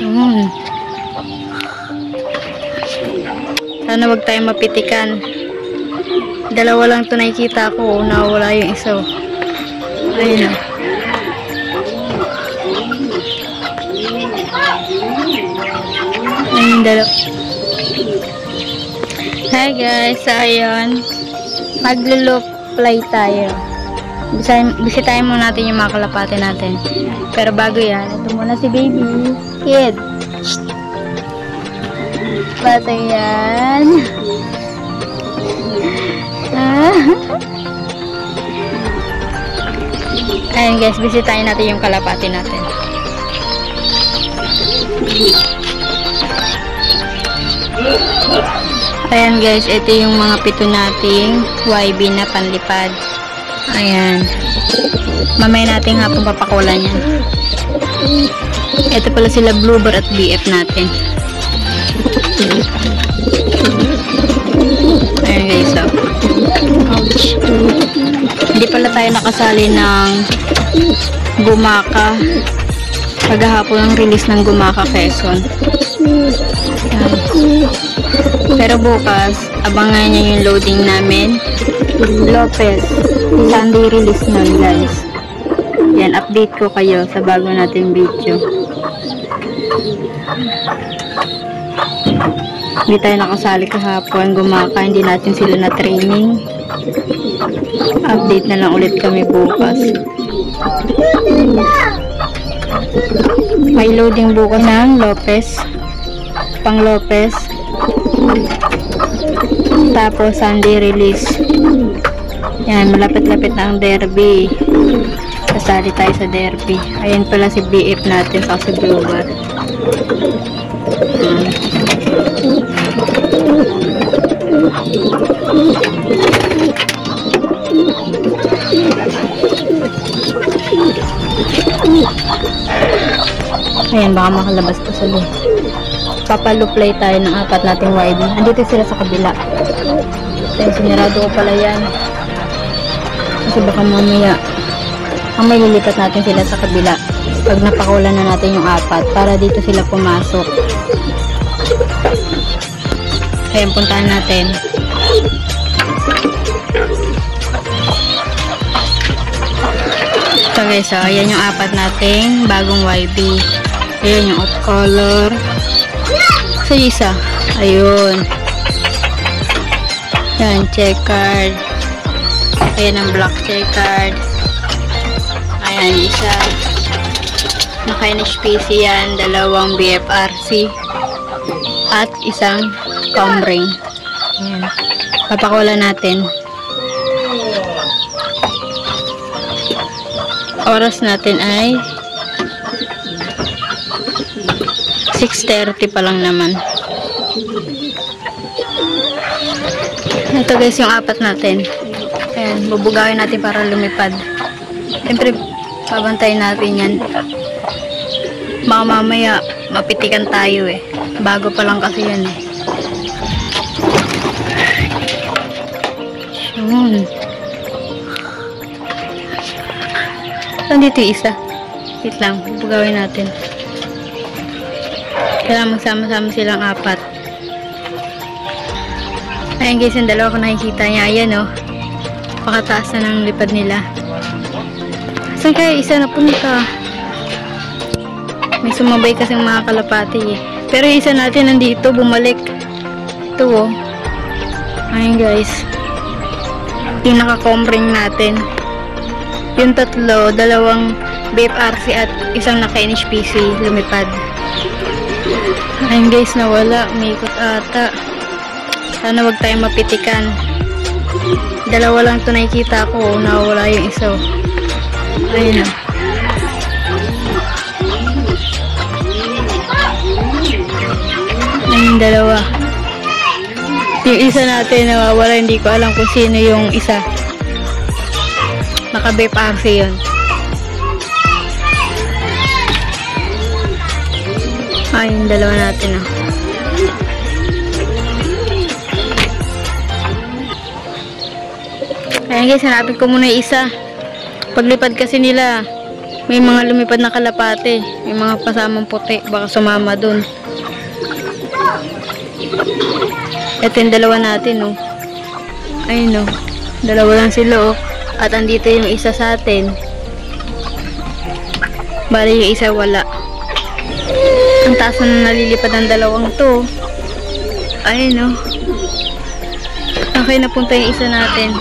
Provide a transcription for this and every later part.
Yun. Sana wag tayo mapitikan. Dalawa lang ito nakikita ko. Nawala yung isa. Ayun o. Ayun, dalawa. Hi guys, so ayun. Maglo-loop play tayo. Bisitahin muna natin yung mga kalapate natin. Pero bago yan, ito muna si baby. Kid. Bata yan. Ayun guys, bisitahin natin yung kalapate natin. Ayan guys, ito yung mga pito nating YB na panlipad. Ayan. Mamaya natin hapong papakulan yan. Ito pala sila Bluebird at BF natin. Ayan guys, so. Ouch. Hindi pala tayo nakasali ng Gumaka. Paghahapon ang release ng Gumaka Quezon. Ayan. Pero bukas, abangan nyo yung loading namin. Lopez. Sunday release nun guys. Yan, update ko kayo sa bago natin video. Hindi tayo nakasali kahapon. Gumaka, hindi natin sila na training. Update na lang ulit kami bukas. May loading bukas ng Lopez. Pang Lopez. Tapos Sunday release. Yan, malapit-lapit na ang derby. Kasali tayo sa derby. Ayan pala si BF natin sa si Bluebird. Ayan, baka makalabas pa sa loob. Papaluplay tayo ng apat nating YB. Andito sila sa kabila. Then, sinirado ko pala yan. Kasi baka mamaya may lilipat natin sila sa kabila. Pag napakulan na natin yung apat, para dito sila pumasok. Ayan, puntahan natin. So guys, so, ayan yung apat nating bagong YB. Ayan yung off color. So, isa. Ayun. Ayan, checkered. Ayan ang black checkered. Ayan, isa. Naka-NHPC yan. Dalawang BFRC. At isang comring. Ayan. Papakulan natin. Oras natin ay 6:30 pa lang naman. Ito guys yung apat natin. Ayan, bubugawin natin para lumipad. Siyempre, pabantayin natin yan. Baka mamaya, mapitikan tayo eh. Bago pa lang kasi yan eh. Yun. Nandito yung isa. Wait lang, bubugawin natin. Kailangan magsama-sama silang apat. Ayan guys, yung dalawa ko nakikita niya. Ayan o. Pakataas na ng lipad nila. Saan kaya isa na punta? May sumabay kasing mga kalapati eh. Pero yung isa natin nandito, bumalik. Ito o. Ayan guys. Yung naka-comring natin. Yung tatlo, dalawang BFRC at isang naka-NHPC lumipad. Ayun guys, nawala. Umikot ata. Sana wag tayo mapitikan. Dalawa lang ito nakikita ko. Nawala yung isa. Ayun o. Ayun, dalawa. Yung isa natin nawawala. Hindi ko alam kung sino yung isa. Naka-BFRC yun. Ayun, dalawa natin oh. Ayan guys, hanapin ko muna yung isa. Paglipad kasi nila, May mga lumipad na kalapate. May mga pasamang puti. Baka sumama dun. Ito yung dalawa natin, oh. Ayun, oh. Dalawa lang sila, oh. At andito yung isa sa atin. Bali yung isa wala. Ang taas na nalilipad ng dalawang to. Ayun, oh. Okay, napunta yung isa natin.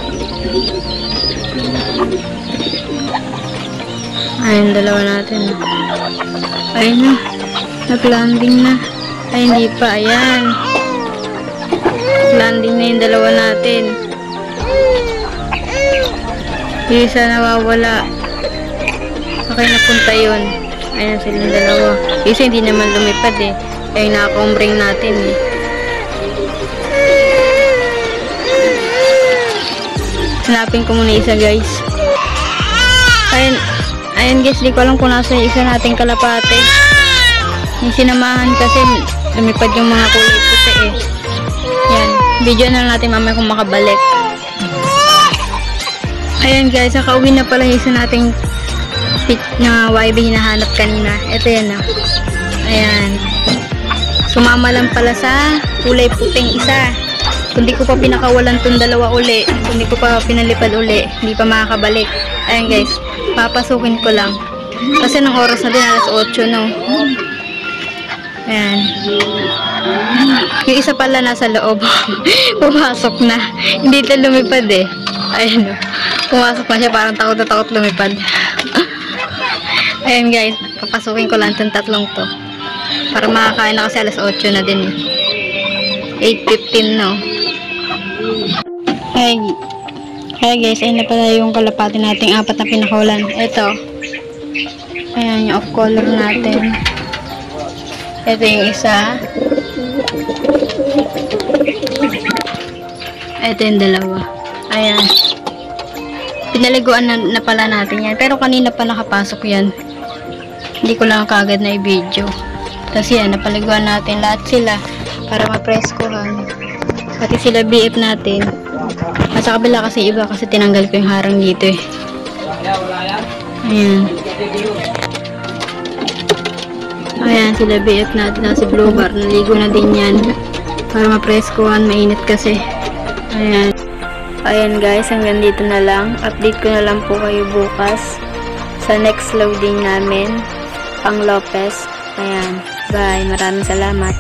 Ayun, dalawa natin. Ayun na. Nag-landing na. Ay, hindi pa. Ayan. Landing na yung dalawa natin. Yung isa nawawala. Okay, napunta yun. Ayun silang dalawa. Yung isa hindi naman lumipad eh. Ayun, nakakomring natin eh. Hanapin ko muna isa, guys. Ayun guys, di ko alam kung nasa yung isa nating kalapate. Yung sinamahan kasi lumipad yung mga kulay puti eh. Yan, video na lang natin mamaya kung makabalik. Ayan guys, nakauwi na pala yung isa nating na YB hinahanap kanina. Ito yan na. Ayan. Sumama lang pala sa kulay puting isa. Kung di ko pa pinakawalan tong dalawa uli, kung di ko pa pinalipad uli, hindi pa makakabalik. Ayan guys, papasukin ko lang. Kasi ng oras na din, alas 8, no? Ayan. Yung isa pala nasa loob. Pumasok na. Hindi ito lumipad eh. Ayan, no? Pumasok na siya, parang takot na takot lumipad. Ayan guys, papasukin ko lang itong tatlong to. Para makakain na kasi alas 8 na din eh. 8:15 no. Hey guys, ayun na pala yung kalapati nating apat na pinakawalan. Ito. Ayan yung off color natin. Ito yung isa. Ito yung dalawa. Ayan. Pinaliguan na pala natin yan. Pero kanina pa nakapasok yan. Hindi ko lang kagad na i-video. Kasi yan, napaliguan natin lahat sila para mapreskohan. Pati sila BF natin. At sa kabila kasi iba kasi tinanggal ko yung harang dito eh. Ayan. Ayan sila BF natin na si Blue Bar. Naligo na din yan. Para mapreskohan. Mainit kasi. Ayan. Ayan guys, hanggang dito na lang. Update ko na lang po kayo bukas sa next loading namin. Pang Lopez. Ayan. Bye. Maraming salamat.